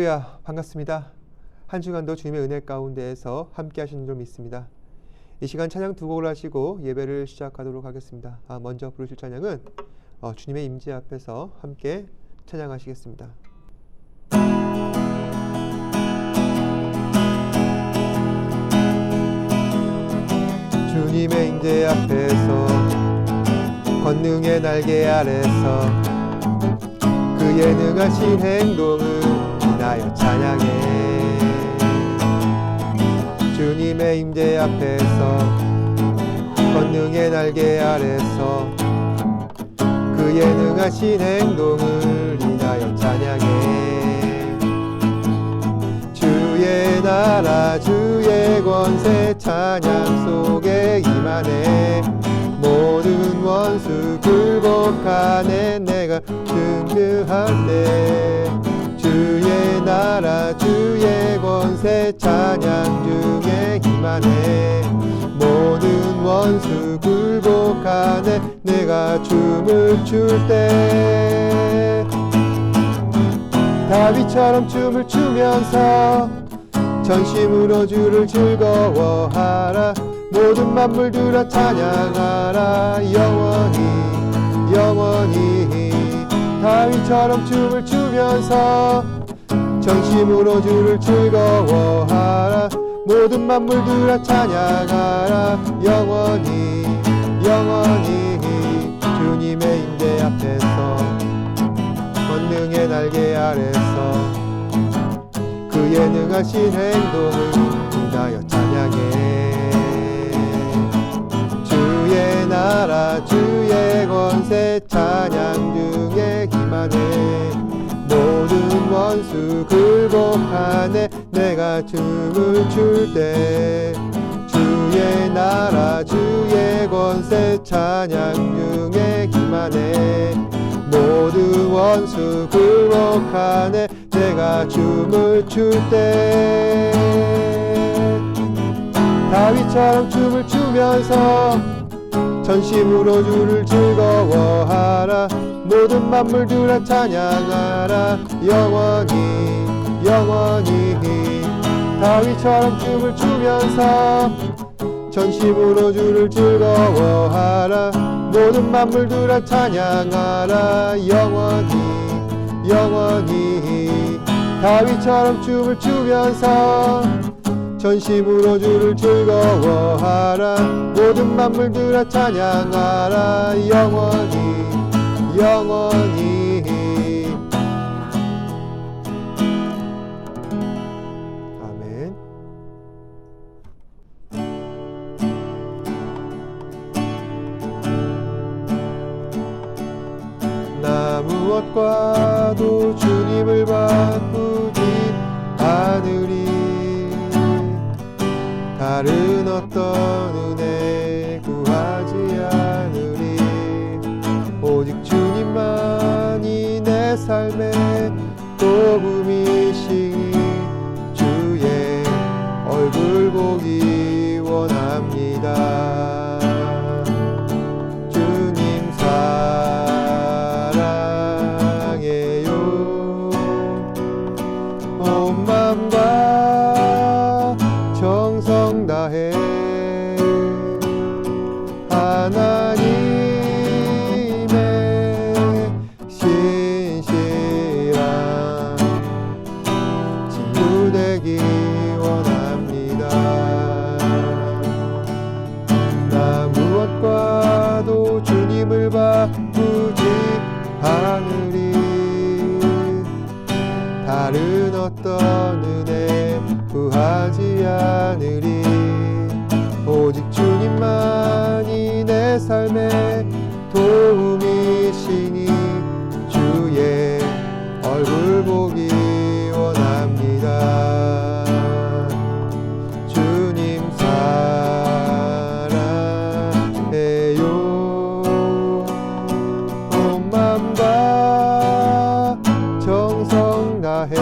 할렐루야, 반갑습니다. 한 주간도 주님의 은혜 가운데에서 함께 하시는 줄 믿습니다. 이 시간 찬양 두 곡을 하시고 예배를 시작하도록 하겠습니다. 먼저 부르실 찬양은 주님의 임재 앞에서 함께 찬양하시겠습니다. 주님의 임재 앞에서 권능의 날개 아래서 그의 능하신 행동을 인하여 찬양해. 주님의 임재 앞에서 권능의 날개 아래서 그의 능하신 행동을 인하여 찬양해. 주의 나라 주의 권세 찬양 속에 임하네. 모든 원수 굴복하네. 내가 등등한데 주의 나라 주의 권세 찬양 중에 임하네. 모든 원수 굴복하네. 내가 춤을 출 때 다윗처럼 춤을 추면서 전심으로 주를 즐거워하라. 모든 만물들아 찬양하라. 영원히 영원히 다윗처럼 춤을 추면서 전심으로 주를 즐거워하라. 모든 만물들아 찬양하라. 영원히 영원히 주님의 임재 앞에서 권능의 날개 아래서 그의 능하신 행동을 인하여 찬양해. 주의 나라 주의 권세 찬양 중에 임하네. 모든 원수 굴복하네. 내가 춤을 출 때 주의 나라 주의 권세 찬양 중에 임하네. 모든 원수 굴복하네. 내가 춤을 출 때 다윗처럼 춤을 추면서 전심으로 주를 즐거워하라. 모든 만물들아 찬양하라. 영원히 영원히 다윗처럼 춤을 추면서 전심으로 주를 즐거워하라. 모든 만물들아 찬양하라. 영원히 영원히 다윗처럼 춤을 추면서 전심으로 주를 즐거워하라. 모든 만물들아 찬양하라. 영원히 영원히. 아멘. 나 무엇과도 주님을 바꾸지 않으리. 다른 어떤 은혜 구하지 않으리. 오직 주님만이 내 삶의 도움이시니 주의 얼굴 보기 원합니다. 주님 사랑해요. 온 맘과 정성 다해 하나님의 신실한 친구 되기 원합니다. 나 무엇과도 주님을 바꾸지 않으리. 다른 어떤 은혜 구하지 않으리. 오직 주님만이 내 삶의 도움이시니 주의 얼굴 보기 원합니다. 주님 사랑해요. 온 맘과 정성 다해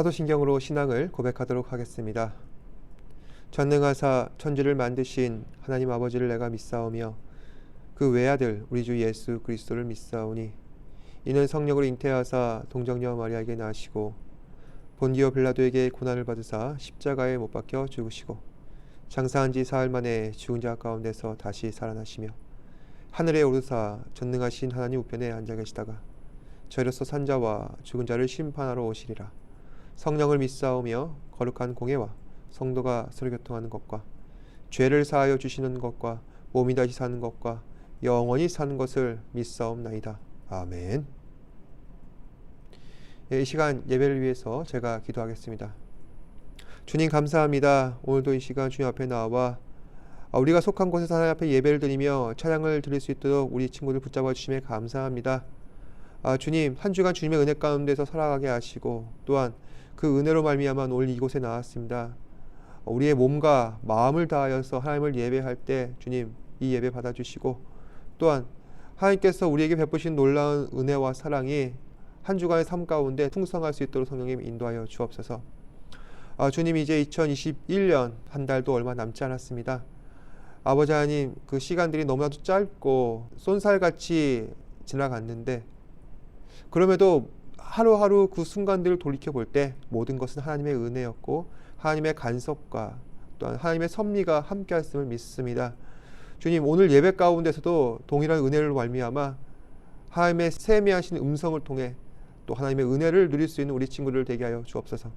사도신경으로 신앙을 고백하도록 하겠습니다. 전능하사 천지를 만드신 하나님 아버지를 내가 믿사오며 그 외아들 우리 주 예수 그리스도를 믿사오니 이는 성령으로 잉태하사 동정녀 마리아에게 나시고 본디오 빌라도에게 고난을 받으사 십자가에 못 박혀 죽으시고 장사한 지 사흘 만에 죽은 자 가운데서 다시 살아나시며 하늘에 오르사 전능하신 하나님 우편에 앉아 계시다가 저희로서 산자와 죽은 자를 심판하러 오시리라. 성령을 믿사오며 거룩한 공예와 성도가 서로 교통하는 것과 죄를 사하여 주시는 것과 몸이 다시 사는 것과 영원히 사는 것을 믿사옵나이다. 아멘. 이 시간 예배를 위해서 제가 기도하겠습니다. 주님 감사합니다. 오늘도 이 시간 주님 앞에 나와 우리가 속한 곳에서 하나님 앞에 예배를 드리며 찬양을 드릴 수 있도록 우리 친구들 붙잡아 주심에 감사합니다. 주님 한 주간 주님의 은혜 가운데서 살아가게 하시고 또한 그 은혜로 말미암아 오늘 이곳에 나왔습니다. 우리의 몸과 마음을 다하여서 하나님을 예배할 때 주님 이 예배 받아주시고 또한 하나님께서 우리에게 베푸신 놀라운 은혜와 사랑이 한 주간의 삶 가운데 풍성할 수 있도록 성령님 인도하여 주옵소서. 주님 이제 2021년 한 달도 얼마 남지 않았습니다. 아버지 하나님 그 시간들이 너무나도 짧고 쏜살같이 지나갔는데 그럼에도 하루하루 그 순간들을 돌이켜볼 때 모든 것은 하나님의 은혜였고 하나님의 간섭과 또한 하나님의 섭리가 함께했음을 믿습니다. 주님 오늘 예배 가운데서도 동일한 은혜를 말미암아 하나님의 세미하신 음성을 통해 또 하나님의 은혜를 누릴 수 있는 우리 친구들 되게 하여 주옵소서.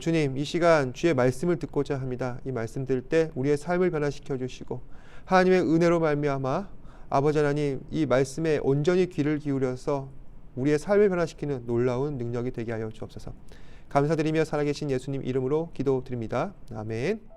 주님 이 시간 주의 말씀을 듣고자 합니다. 이 말씀 들을 때 우리의 삶을 변화시켜 주시고 하나님의 은혜로 말미암아 아버지 하나님 이 말씀에 온전히 귀를 기울여서 우리의 삶을 변화시키는 놀라운 능력이 되게 하여 주옵소서. 감사드리며 살아계신 예수님 이름으로 기도드립니다. 아멘.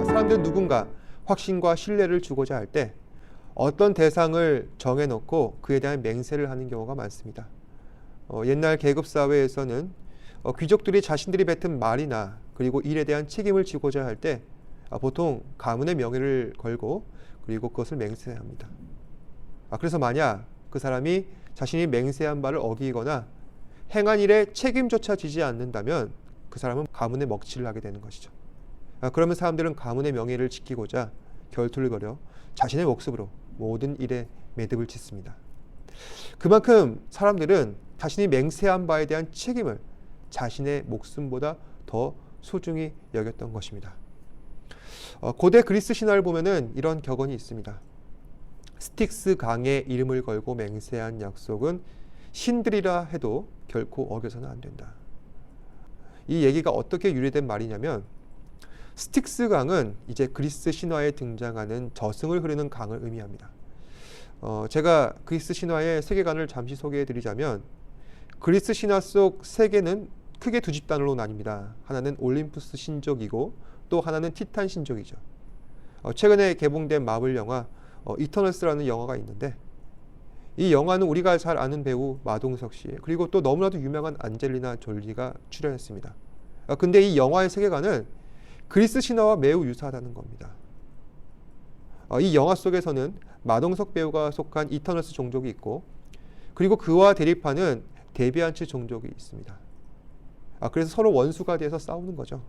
사람들은 누군가 확신과 신뢰를 주고자 할 때 어떤 대상을 정해놓고 그에 대한 맹세를 하는 경우가 많습니다. 옛날 계급사회에서는 귀족들이 자신들이 뱉은 말이나 그리고 일에 대한 책임을 지고자 할 때 보통 가문의 명예를 걸고 그리고 그것을 맹세합니다. 그래서 만약 그 사람이 자신이 맹세한 바를 어기거나 행한 일에 책임조차 지지 않는다면 그 사람은 가문의 먹칠을 하게 되는 것이죠. 그러면 사람들은 가문의 명예를 지키고자 결투를 벌여 자신의 목숨으로 모든 일에 매듭을 짓습니다. 그만큼 사람들은 자신이 맹세한 바에 대한 책임을 자신의 목숨보다 더 소중히 여겼던 것입니다. 고대 그리스 신화를 보면은 이런 격언이 있습니다. 스틱스 강의 이름을 걸고 맹세한 약속은 신들이라 해도 결코 어겨서는 안 된다. 이 얘기가 어떻게 유래된 말이냐면 스틱스 강은 이제 그리스 신화에 등장하는 저승을 흐르는 강을 의미합니다. 제가 그리스 신화의 세계관을 잠시 소개해 드리자면 그리스 신화 속 세계는 크게 두 집단으로 나뉩니다. 하나는 올림푸스 신족이고 또 하나는 티탄 신족이죠. 최근에 개봉된 마블 영화 이터널스라는 영화가 있는데, 이 영화는 우리가 잘 아는 배우 마동석 씨, 그리고 또 너무나도 유명한 안젤리나 졸리가 출연했습니다. 근데 이 영화의 세계관은 그리스 신화와 매우 유사하다는 겁니다. 이 영화 속에서는 마동석 배우가 속한 이터널스 종족이 있고, 그리고 그와 대립하는 데비안츠 종족이 있습니다. 그래서 서로 원수가 돼서 싸우는 거죠.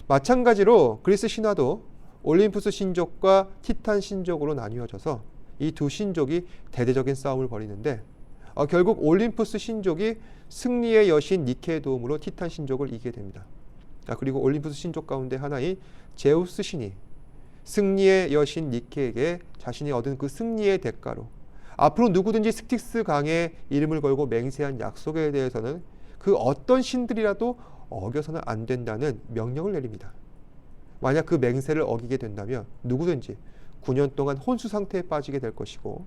마찬가지로 그리스 신화도 올림푸스 신족과 티탄 신족으로 나뉘어져서 이 두 신족이 대대적인 싸움을 벌이는데, 결국 올림푸스 신족이 승리의 여신 니케의 도움으로 티탄 신족을 이기게 됩니다. 그리고 올림푸스 신족 가운데 하나인 제우스 신이 승리의 여신 니케에게 자신이 얻은 그 승리의 대가로 앞으로 누구든지 스틱스 강의 이름을 걸고 맹세한 약속에 대해서는 그 어떤 신들이라도 어겨서는 안 된다는 명령을 내립니다. 만약 그 맹세를 어기게 된다면 누구든지 9년 동안 혼수 상태에 빠지게 될 것이고,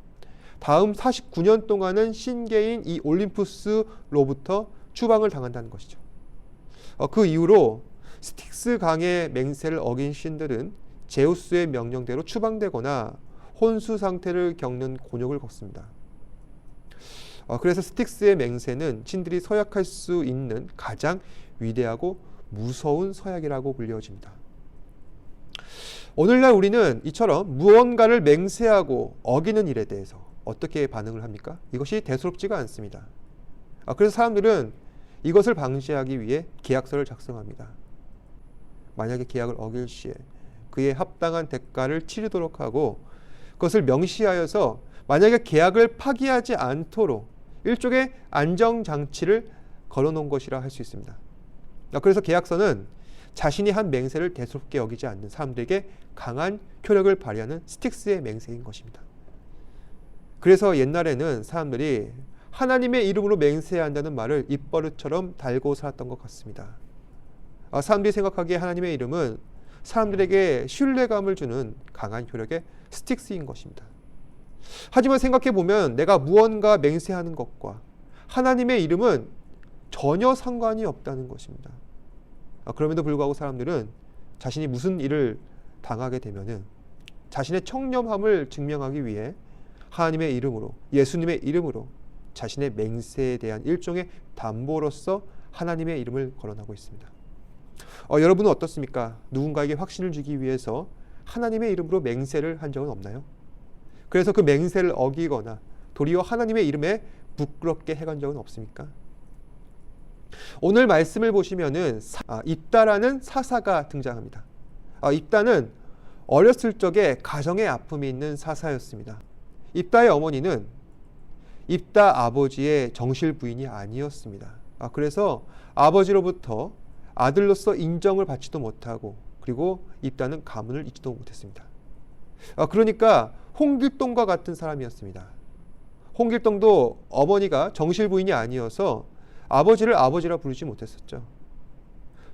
다음 49년 동안은 신계인 이 올림푸스로부터 추방을 당한다는 것이죠. 그 이후로 스틱스 강의 맹세를 어긴 신들은 제우스의 명령대로 추방되거나 혼수 상태를 겪는 곤욕을 겪습니다. 그래서 스틱스의 맹세는 신들이 서약할 수 있는 가장 위대하고 무서운 서약이라고 불려집니다. 오늘날 우리는 이처럼 무언가를 맹세하고 어기는 일에 대해서 어떻게 반응을 합니까? 이것이 대수롭지가 않습니다. 그래서 사람들은 이것을 방지하기 위해 계약서를 작성합니다. 만약에 계약을 어길 시에 그에 합당한 대가를 치르도록 하고, 그것을 명시하여서 만약에 계약을 파기하지 않도록 일종의 안정장치를 걸어놓은 것이라 할 수 있습니다. 그래서 계약서는 자신이 한 맹세를 대수롭게 여기지 않는 사람들에게 강한 효력을 발휘하는 스틱스의 맹세인 것입니다. 그래서 옛날에는 사람들이 하나님의 이름으로 맹세해야 한다는 말을 입버릇처럼 달고 살았던 것 같습니다. 사람들이 생각하기에 하나님의 이름은 사람들에게 신뢰감을 주는 강한 효력의 스틱스인 것입니다. 하지만 생각해보면 내가 무언가 맹세하는 것과 하나님의 이름은 전혀 상관이 없다는 것입니다. 그럼에도 불구하고 사람들은 자신이 무슨 일을 당하게 되면은 자신의 청렴함을 증명하기 위해 하나님의 이름으로, 예수님의 이름으로 자신의 맹세에 대한 일종의 담보로서 하나님의 이름을 거론하고 있습니다. 여러분은 어떻습니까? 누군가에게 확신을 주기 위해서 하나님의 이름으로 맹세를 한 적은 없나요? 그래서 그 맹세를 어기거나 도리어 하나님의 이름에 부끄럽게 해간 적은 없습니까? 오늘 말씀을 보시면은 입다라는 사사가 등장합니다. 입다는 어렸을 적에 가정의 아픔이 있는 사사였습니다. 입다의 어머니는 입다 아버지의 정실 부인이 아니었습니다. 그래서 아버지로부터 아들로서 인정을 받지도 못하고, 그리고 입다는 가문을 잇지도 못했습니다. 그러니까 홍길동과 같은 사람이었습니다. 홍길동도 어머니가 정실 부인이 아니어서 아버지를 아버지라 부르지 못했었죠.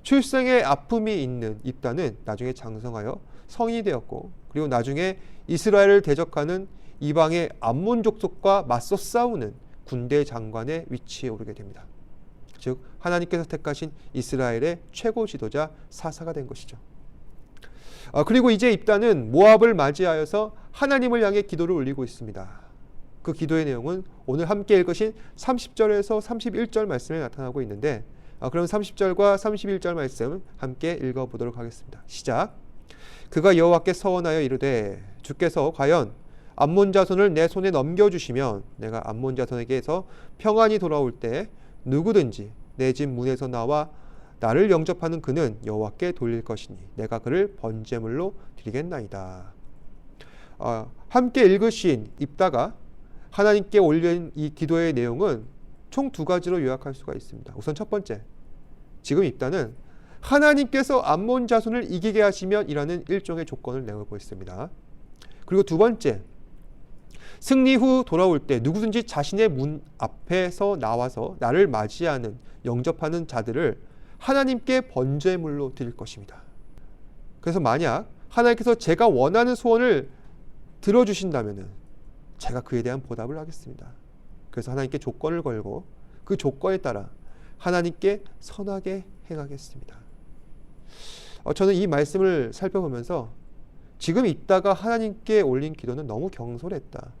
출생에 아픔이 있는 입다는 나중에 장성하여 성인이 되었고, 그리고 나중에 이스라엘을 대적하는 이방의 암몬 족속과 맞서 싸우는 군대 장관의 위치에 오르게 됩니다. 즉 하나님께서 택하신 이스라엘의 최고 지도자 사사가 된 것이죠. 그리고 이제 입다는 모압을 맞이하여서 하나님을 향해 기도를 올리고 있습니다. 그 기도의 내용은 오늘 함께 읽으신 30절에서 31절 말씀에 나타나고 있는데, 그럼 30절과 31절 말씀 함께 읽어보도록 하겠습니다. 시작. 그가 여호와께 서원하여 이르되 주께서 과연 암몬 자손을 내 손에 넘겨주시면 내가 암몬 자손에게서 평안히 돌아올 때 누구든지 내 집 문에서 나와 나를 영접하는 그는 여호와께 돌릴 것이니 내가 그를 번제물로 드리겠나이다. 함께 읽으신 입다가 하나님께 올린 이 기도의 내용은 총 두 가지로 요약할 수가 있습니다. 우선 첫 번째, 지금 입다는 하나님께서 암몬 자손을 이기게 하시면 이라는 일종의 조건을 내걸고 있습니다. 그리고 두 번째, 승리 후 돌아올 때 누구든지 자신의 문 앞에서 나와서 나를 맞이하는, 영접하는 자들을 하나님께 번제물로 드릴 것입니다. 그래서 만약 하나님께서 제가 원하는 소원을 들어주신다면 제가 그에 대한 보답을 하겠습니다. 그래서 하나님께 조건을 걸고 그 조건에 따라 하나님께 선하게 행하겠습니다. 저는 이 말씀을 살펴보면서 지금 입다가 하나님께 올린 기도는 너무 경솔했다.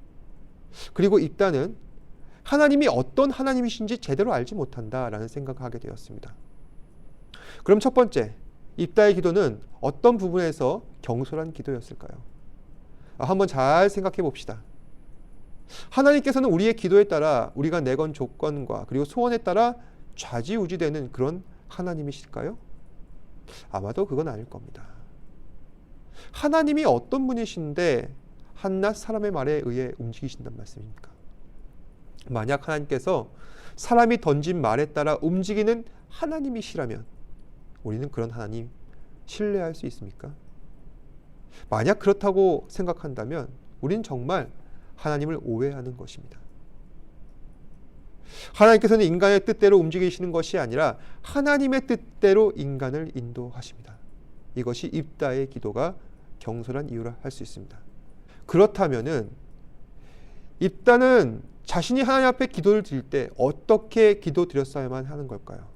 그리고 입다는 하나님이 어떤 하나님이신지 제대로 알지 못한다라는 생각을 하게 되었습니다. 그럼 첫 번째, 입다의 기도는 어떤 부분에서 경솔한 기도였을까요? 한번 잘 생각해 봅시다. 하나님께서는 우리의 기도에 따라 우리가 내건 조건과 그리고 소원에 따라 좌지우지되는 그런 하나님이실까요? 아마도 그건 아닐 겁니다. 하나님이 어떤 분이신데 한낱 사람의 말에 의해 움직이신단 말씀입니까? 만약 하나님께서 사람이 던진 말에 따라 움직이는 하나님이시라면 우리는 그런 하나님 신뢰할 수 있습니까? 만약 그렇다고 생각한다면 우리는 정말 하나님을 오해하는 것입니다. 하나님께서는 인간의 뜻대로 움직이시는 것이 아니라 하나님의 뜻대로 인간을 인도하십니다. 이것이 입다의 기도가 경솔한 이유라 할 수 있습니다. 그렇다면은 입다는 자신이 하나님 앞에 기도를 드릴 때 어떻게 기도 드렸어야만 하는 걸까요?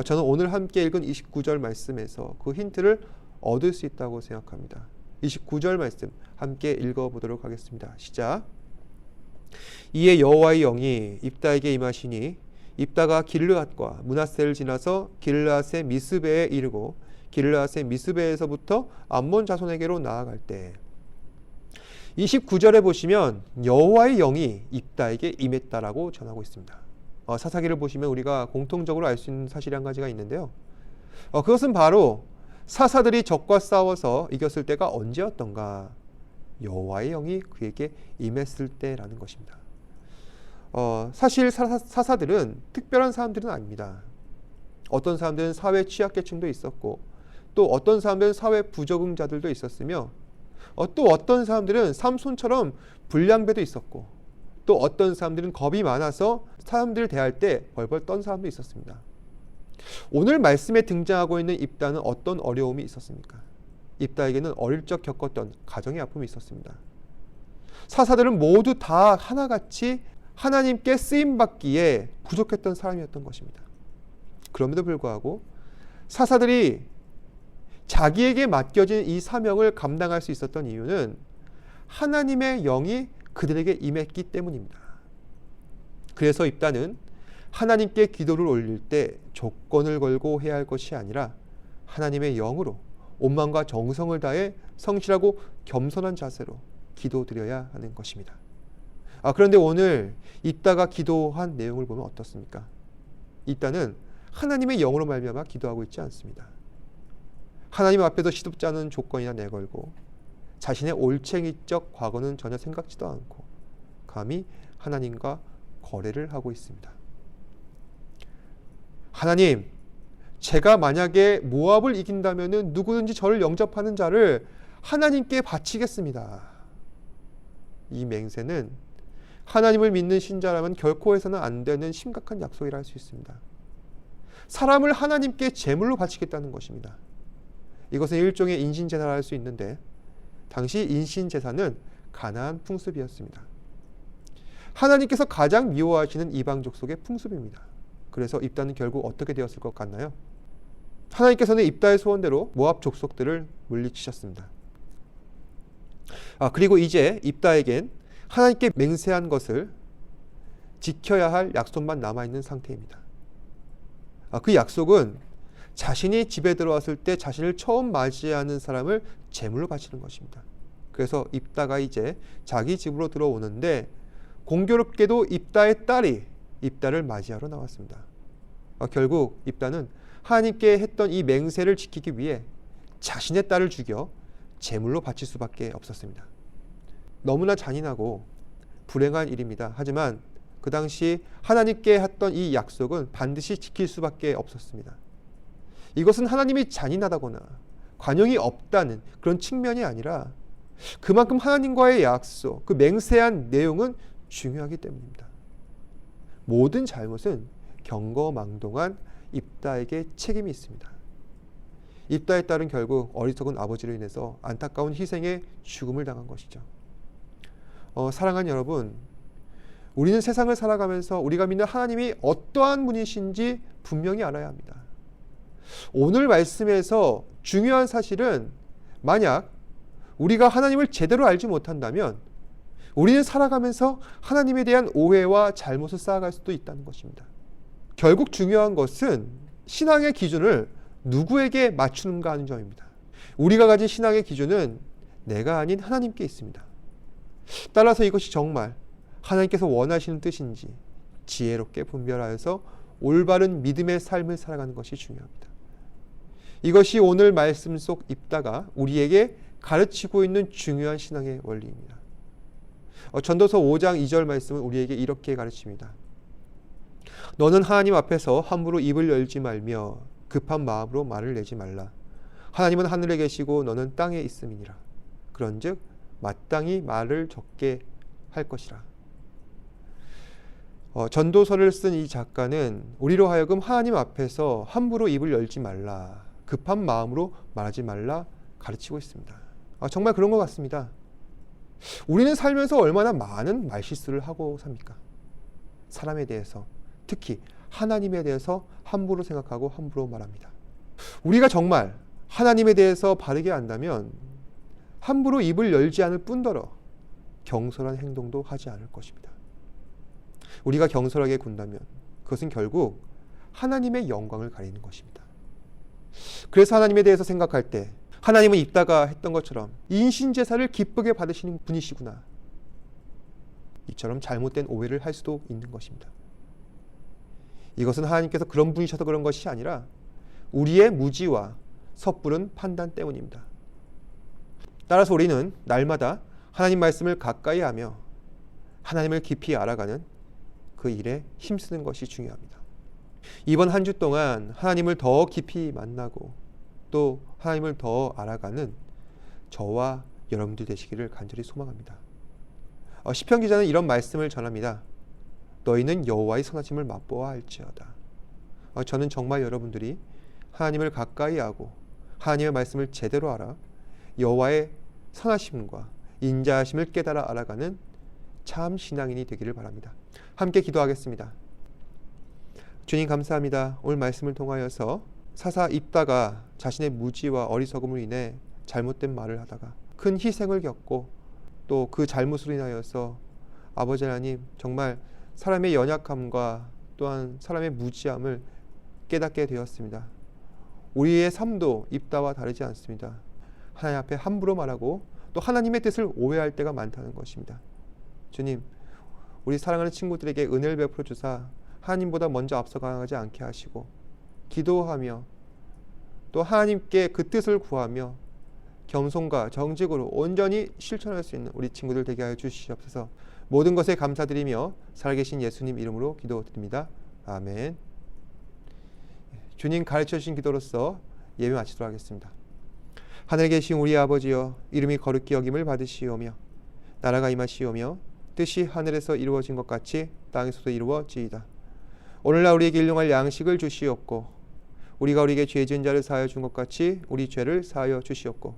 저는 오늘 함께 읽은 29절 말씀에서 그 힌트를 얻을 수 있다고 생각합니다. 29절 말씀 함께 읽어보도록 하겠습니다. 시작. 이에 여호와의 영이 입다에게 임하시니 입다가 길르앗과 므낫세를 지나서 길르앗의 미스베에 이르고 길르앗의 미스베에서부터 암몬 자손에게로 나아갈 때 29절에 보시면 여호와의 영이 입다에게 임했다라고 전하고 있습니다. 사사기를 보시면 우리가 공통적으로 알 수 있는 사실이 한 가지가 있는데요. 그것은 바로 사사들이 적과 싸워서 이겼을 때가 언제였던가? 여호와의 영이 그에게 임했을 때라는 것입니다. 사실 사사들은 특별한 사람들은 아닙니다. 어떤 사람들은 사회 취약계층도 있었고 또 어떤 사람들은 사회 부적응자들도 있었으며 또 어떤 사람들은 삼손처럼 불량배도 있었고 또 어떤 사람들은 겁이 많아서 사람들을 대할 때 벌벌 떤 사람도 있었습니다. 오늘 말씀에 등장하고 있는 입다는 어떤 어려움이 있었습니까? 입다에게는 어릴 적 겪었던 가정의 아픔이 있었습니다. 사사들은 모두 다 하나같이 하나님께 쓰임받기에 부족했던 사람이었던 것입니다. 그럼에도 불구하고 사사들이 자기에게 맡겨진 이 사명을 감당할 수 있었던 이유는 하나님의 영이 그들에게 임했기 때문입니다. 그래서 입다는 하나님께 기도를 올릴 때 조건을 걸고 해야 할 것이 아니라 하나님의 영으로 온 마음과 정성을 다해 성실하고 겸손한 자세로 기도드려야 하는 것입니다. 그런데 오늘 입다가 기도한 내용을 보면 어떻습니까? 입다는 하나님의 영으로 말미암아 기도하고 있지 않습니다. 하나님 앞에서 시덥지 않은 조건이나 내걸고 자신의 올챙이적 과거는 전혀 생각지도 않고 감히 하나님과 거래를 하고 있습니다. 하나님, 제가 만약에 모압을 이긴다면 누구든지 저를 영접하는 자를 하나님께 바치겠습니다. 이 맹세는 하나님을 믿는 신자라면 결코 해서는 안 되는 심각한 약속이라 할 수 있습니다. 사람을 하나님께 제물로 바치겠다는 것입니다. 이것은 일종의 인신제사라 할 수 있는데 당시 인신제사는 가나안 풍습이었습니다. 하나님께서 가장 미워하시는 이방 족속의 풍습입니다. 그래서 입다는 결국 어떻게 되었을 것 같나요? 하나님께서는 입다의 소원대로 모압 족속들을 물리치셨습니다. 그리고 이제 입다에겐 하나님께 맹세한 것을 지켜야 할 약속만 남아있는 상태입니다. 그 약속은 자신이 집에 들어왔을 때 자신을 처음 맞이하는 사람을 제물로 바치는 것입니다. 그래서 입다가 이제 자기 집으로 들어오는데 공교롭게도 입다의 딸이 입다를 맞이하러 나왔습니다. 결국 입다는 하나님께 했던 이 맹세를 지키기 위해 자신의 딸을 죽여 제물로 바칠 수밖에 없었습니다. 너무나 잔인하고 불행한 일입니다. 하지만 그 당시 하나님께 했던 이 약속은 반드시 지킬 수밖에 없었습니다. 이것은 하나님이 잔인하다거나 관용이 없다는 그런 측면이 아니라 그만큼 하나님과의 약속, 그 맹세한 내용은 중요하기 때문입니다. 모든 잘못은 경거망동한 입다에게 책임이 있습니다. 입다의 딸은 결국 어리석은 아버지로 인해서 안타까운 희생의 죽음을 당한 것이죠. 사랑하는 여러분, 우리는 세상을 살아가면서 우리가 믿는 하나님이 어떠한 분이신지 분명히 알아야 합니다. 오늘 말씀에서 중요한 사실은 만약 우리가 하나님을 제대로 알지 못한다면 우리는 살아가면서 하나님에 대한 오해와 잘못을 쌓아갈 수도 있다는 것입니다. 결국 중요한 것은 신앙의 기준을 누구에게 맞추는가 하는 점입니다. 우리가 가진 신앙의 기준은 내가 아닌 하나님께 있습니다. 따라서 이것이 정말 하나님께서 원하시는 뜻인지 지혜롭게 분별하여서 올바른 믿음의 삶을 살아가는 것이 중요합니다. 이것이 오늘 말씀 속 입다가 우리에게 가르치고 있는 중요한 신앙의 원리입니다. 전도서 5장 2절 말씀은 우리에게 이렇게 가르칩니다. 너는 하나님 앞에서 함부로 입을 열지 말며 급한 마음으로 말을 내지 말라. 하나님은 하늘에 계시고 너는 땅에 있음이니라. 그런즉 마땅히 말을 적게 할 것이라. 전도서를 쓴 이 작가는 우리로 하여금 하나님 앞에서 함부로 입을 열지 말라, 급한 마음으로 말하지 말라 가르치고 있습니다. 정말 그런 것 같습니다. 우리는 살면서 얼마나 많은 말실수를 하고 삽니까? 사람에 대해서, 특히 하나님에 대해서 함부로 생각하고 함부로 말합니다. 우리가 정말 하나님에 대해서 바르게 안다면 함부로 입을 열지 않을 뿐더러 경솔한 행동도 하지 않을 것입니다. 우리가 경솔하게 군다면 그것은 결국 하나님의 영광을 가리는 것입니다. 그래서 하나님에 대해서 생각할 때 하나님은 입다가 했던 것처럼 인신제사를 기쁘게 받으시는 분이시구나, 이처럼 잘못된 오해를 할 수도 있는 것입니다. 이것은 하나님께서 그런 분이셔서 그런 것이 아니라 우리의 무지와 섣부른 판단 때문입니다. 따라서 우리는 날마다 하나님 말씀을 가까이 하며 하나님을 깊이 알아가는 그 일에 힘쓰는 것이 중요합니다. 이번 한 주 동안 하나님을 더 깊이 만나고 또 하나님을 더 알아가는 저와 여러분들 되시기를 간절히 소망합니다. 시편 기자는 이런 말씀을 전합니다. 너희는 여호와의 선하심을 맛보아 알지어다. 저는 정말 여러분들이 하나님을 가까이 하고 하나님의 말씀을 제대로 알아 여호와의 선하심과 인자하심을 깨달아 알아가는 참 신앙인이 되기를 바랍니다. 함께 기도하겠습니다. 주님 감사합니다. 오늘 말씀을 통하여서 사사 입다가 자신의 무지와 어리석음으로 인해 잘못된 말을 하다가 큰 희생을 겪고 또 그 잘못으로 인하여서 아버지 하나님 정말 사람의 연약함과 또한 사람의 무지함을 깨닫게 되었습니다. 우리의 삶도 입다와 다르지 않습니다. 하나님 앞에 함부로 말하고 또 하나님의 뜻을 오해할 때가 많다는 것입니다. 주님, 우리 사랑하는 친구들에게 은혜를 베풀어 주사 하나님보다 먼저 앞서가지 않게 하시고 기도하며 또 하나님께 그 뜻을 구하며 겸손과 정직으로 온전히 실천할 수 있는 우리 친구들 되게 하여 주시옵소서. 모든 것에 감사드리며 살아계신 예수님 이름으로 기도드립니다. 아멘. 주님 가르쳐 주신 기도로서 예배 마치도록 하겠습니다. 하늘에 계신 우리 아버지여, 이름이 거룩히 여김을 받으시오며 나라가 임하시오며 뜻이 하늘에서 이루어진 것 같이 땅에서도 이루어지이다. 오늘날 우리에게 일용할 양식을 주시옵고 우리가 우리에게 죄 지은 자를 사하여 준 것 같이 우리 죄를 사하여 주시옵고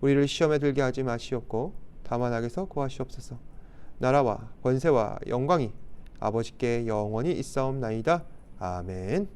우리를 시험에 들게 하지 마시옵고 다만 악에서 구하시옵소서. 나라와 권세와 영광이 아버지께 영원히 있사옵나이다. 아멘.